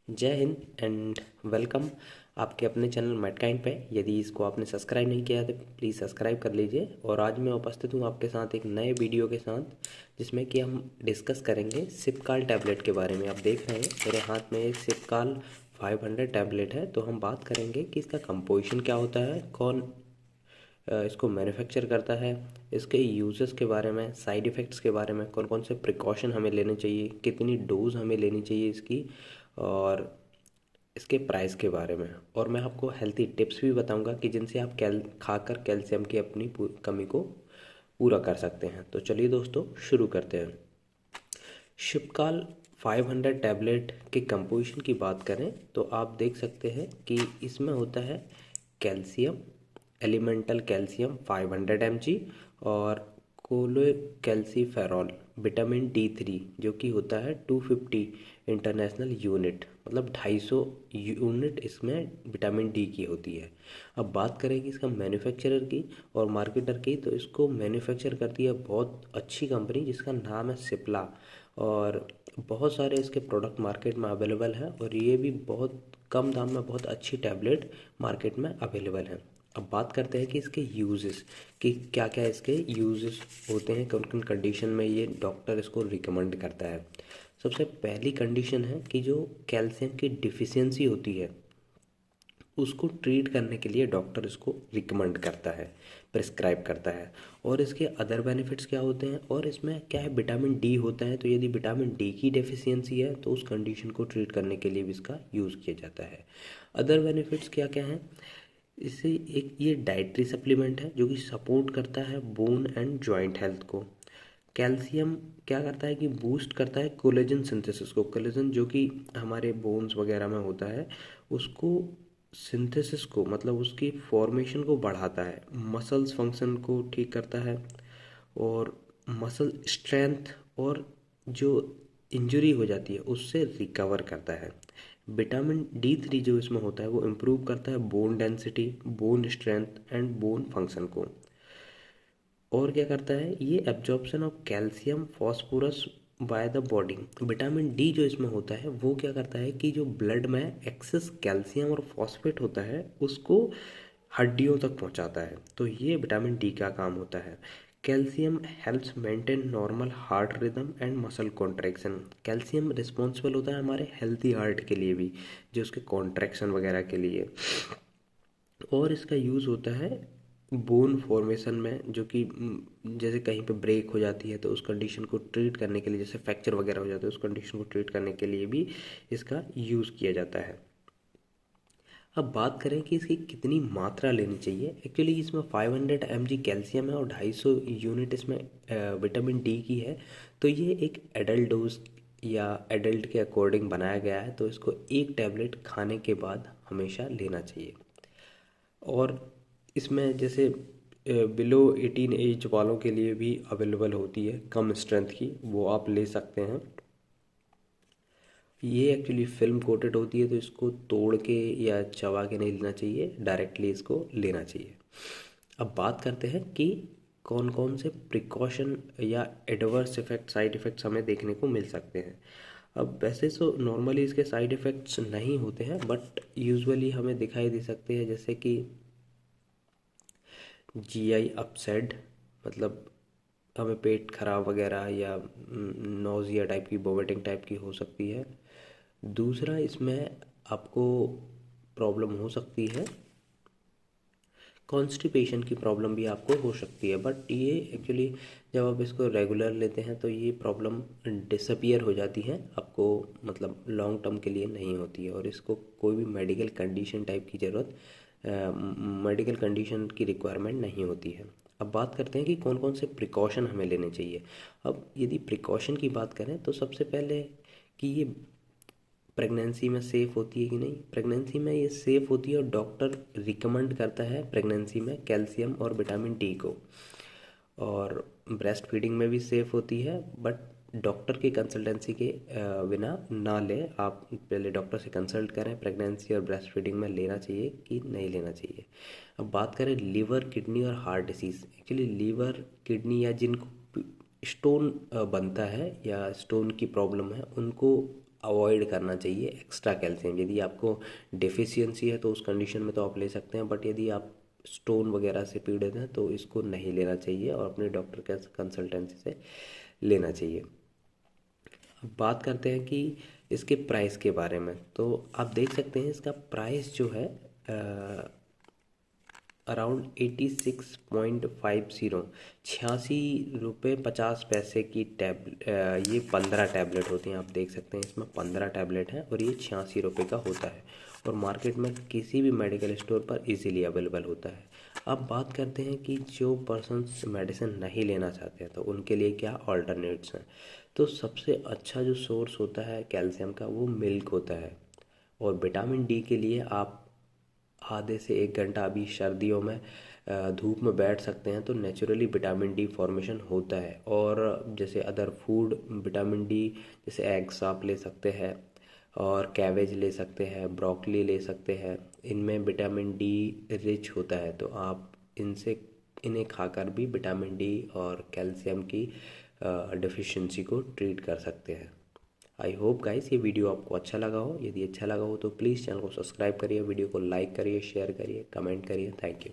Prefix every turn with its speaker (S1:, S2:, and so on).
S1: जय Hind and welcome आपके अपने चैनल मेटकाइंड पे। यदि इसको आपने सब्सक्राइब नहीं किया है तो प्लीज़ सब्सक्राइब कर लीजिए। और आज मैं उपस्थित हूँ आपके साथ एक नए वीडियो के साथ, जिसमें कि हम डिस्कस करेंगे सिपकाल टैबलेट के बारे में। आप देख रहे हैं मेरे हाथ में एक सिपकाल 500 टैबलेट है। तो हम बात करेंगे कि इसका कंपोजिशन क्या होता है, कौन इसको मैन्युफैक्चर करता है, इसके यूजेस के बारे में, साइड इफ़ेक्ट्स के बारे में, कौन कौन से प्रिकॉशन हमें लेने चाहिए, कितनी डोज हमें लेनी चाहिए इसकी, और इसके प्राइस के बारे में। और मैं आपको हेल्थी टिप्स भी बताऊंगा कि जिनसे आप खाकर कैल्शियम की अपनी कमी को पूरा कर सकते हैं। तो चलिए दोस्तों शुरू करते हैं। शिपकाल 500 टैबलेट के कंपोजिशन की बात करें तो आप देख सकते हैं कि इसमें होता है कैल्शियम, एलिमेंटल कैल्शियम 500 mg, और कोलेकैल्सिफेरॉल, विटामिन D3 जो कि होता है 250 इंटरनेशनल यूनिट, मतलब 250 यूनिट इसमें विटामिन डी की होती है। अब बात करें इसका मैन्युफैक्चरर की और मार्केटर की, तो इसको मैन्युफैक्चर करती है बहुत अच्छी कंपनी जिसका नाम है सिप्ला। और बहुत सारे इसके प्रोडक्ट मार्केट में अवेलेबल हैं, और ये भी बहुत कम दाम में बहुत अच्छी टैबलेट मार्केट में अवेलेबल है। अब बात करते हैं कि इसके यूजेस, कि क्या क्या इसके यूजेस होते हैं, किन किन कंडीशन में ये डॉक्टर इसको रिकमेंड करता है। सबसे पहली कंडीशन है कि जो कैल्शियम की डिफिशियंसी होती है उसको ट्रीट करने के लिए डॉक्टर इसको रिकमेंड करता है, प्रिस्क्राइब करता है। और इसके अदर बेनिफिट्स क्या होते हैं, और इसमें क्या है, विटामिन डी होता है। तो यदि विटामिन डी की डेफिशिएंसी है तो उस कंडीशन को ट्रीट करने के लिए भी इसका यूज़ किया जाता है। अदर बेनिफिट्स क्या क्या हैं, इससे एक ये डाइटरी सप्लीमेंट है जो कि सपोर्ट करता है बोन एंड जॉइंट हेल्थ को। कैल्शियम क्या करता है कि बूस्ट करता है कोलेजन सिंथेसिस को। कोलेजन जो कि हमारे बोन्स वगैरह में होता है, उसको सिंथेसिस को, मतलब उसकी फॉर्मेशन को बढ़ाता है। मसल्स फंक्शन को ठीक करता है, और मसल स्ट्रेंथ और जो इंजरी हो जाती है उससे रिकवर करता है। विटामिन D3 जो इसमें होता है वो इम्प्रूव करता है bone density, bone strength and bone function को। और क्या करता है, ये absorption of calcium phosphorus by the body. Vitamin D जो इसमें होता है वो क्या करता है कि जो ब्लड में एक्सेस कैल्शियम और फॉस्फेट होता है उसको हड्डियों तक पहुंचाता है। तो ये विटामिन डी का काम होता है। Calcium helps maintain normal heart rhythm and muscle contraction. Calcium responsible होता है हमारे हेल्थी हार्ट के लिए भी, जो उसके कॉन्ट्रैक्शन वगैरह के लिए। और इसका यूज़ होता है बोन फॉर्मेशन में, जो कि जैसे कहीं पे ब्रेक हो जाती है तो उस कंडीशन को ट्रीट करने के लिए, जैसे फ्रैक्चर वगैरह हो जाता है उस कंडीशन को ट्रीट करने के लिए भी इसका यूज़ किया जाता है। अब बात करें कि इसकी कितनी मात्रा लेनी चाहिए। एक्चुअली इसमें 500 mg कैल्शियम है और 250 यूनिट इसमें विटामिन डी की है। तो ये एक एडल्ट डोज या एडल्ट के अकॉर्डिंग बनाया गया है। तो इसको एक टैबलेट खाने के बाद हमेशा लेना चाहिए। और इसमें जैसे बिलो 18 एज वालों के लिए भी अवेलेबल होती है कम स्ट्रेंथ की, वो आप ले सकते हैं। ये एक्चुअली फिल्म कोटेड होती है, तो इसको तोड़ के या चबा के नहीं लेना चाहिए, डायरेक्टली इसको लेना चाहिए। अब बात करते हैं कि कौन कौन से प्रिकॉशन या एडवर्स इफेक्ट, साइड इफ़ेक्ट्स हमें देखने को मिल सकते हैं। अब वैसे तो नॉर्मली इसके साइड इफ़ेक्ट्स नहीं होते हैं, बट यूजुअली हमें दिखाई दे सकते हैं, जैसे कि जीआई अपसेट, मतलब हमें पेट खराब वगैरह, या नोज़िया टाइप की, वोमिटिंग टाइप की हो सकती है। दूसरा, इसमें आपको प्रॉब्लम हो सकती है, कॉन्स्टिपेशन की प्रॉब्लम भी आपको हो सकती है। बट ये एक्चुअली जब आप इसको रेगुलर लेते हैं तो ये प्रॉब्लम डिसअपियर हो जाती है आपको, मतलब लॉन्ग टर्म के लिए नहीं होती है। और इसको कोई भी मेडिकल कंडीशन टाइप की ज़रूरत, मेडिकल कंडीशन की रिक्वायरमेंट नहीं होती है। अब बात करते हैं कि कौन कौन से प्रिकॉशन हमें लेने चाहिए। अब यदि प्रिकॉशन की बात करें तो सबसे पहले कि ये प्रेगनेंसी में सेफ़ होती है कि नहीं। प्रेगनेंसी में ये सेफ़ होती है, और डॉक्टर रिकमेंड करता है प्रेगनेंसी में कैल्शियम और विटामिन डी को। और ब्रेस्ट फीडिंग में भी सेफ़ होती है, बट डॉक्टर की कंसल्टेंसी के बिना ना लें। आप पहले डॉक्टर से कंसल्ट करें, प्रेगनेंसी और ब्रेस्ट फीडिंग में लेना चाहिए कि नहीं लेना चाहिए। अब बात करें लीवर, किडनी और heart disease. Actually liver, kidney या जिनको स्टोन बनता है या स्टोन की प्रॉब्लम है, उनको अवॉइड करना चाहिए एक्स्ट्रा कैल्शियम। यदि आपको डेफिशिएंसी है तो उस कंडीशन में तो आप ले सकते हैं, बट यदि आप स्टोन वगैरह से पीड़ित हैं तो इसको नहीं लेना चाहिए और अपने डॉक्टर के कंसल्टेंसी से लेना चाहिए। अब बात करते हैं कि इसके प्राइस के बारे में। तो आप देख सकते हैं इसका प्राइस जो है अराउंड 86.50, 86 रुपये 50 पैसे की ये 15 टैबलेट होती हैं। आप देख सकते हैं इसमें 15 टैबलेट हैं और ये 86 रुपये का होता है और मार्केट में किसी भी मेडिकल स्टोर पर इजीली अवेलेबल होता है। अब बात करते हैं कि जो पर्सन्स मेडिसिन नहीं लेना चाहते हैं तो उनके लिए क्या ऑल्टरनेट्स हैं। तो सबसे अच्छा जो सोर्स होता है कैल्शियम का वो मिल्क होता है। और विटामिन डी के लिए आप आधे से 1 घंटा अभी सर्दियों में धूप में बैठ सकते हैं तो नेचुरली विटामिन डी फॉर्मेशन होता है। और जैसे अदर फूड विटामिन डी, जैसे एग्स आप ले सकते हैं और कैबेज ले सकते हैं, ब्रोकली ले सकते हैं, इनमें विटामिन डी रिच होता है। तो आप इन्हें खाकर भी विटामिन डी और कैल्शियम की डिफिशिएंसी को ट्रीट कर सकते हैं। आई होप गाइस ये वीडियो आपको अच्छा लगा हो। यदि अच्छा लगा हो तो प्लीज़ चैनल को सब्सक्राइब करिए, वीडियो को लाइक करिए, शेयर करिए, कमेंट करिए। Thank you.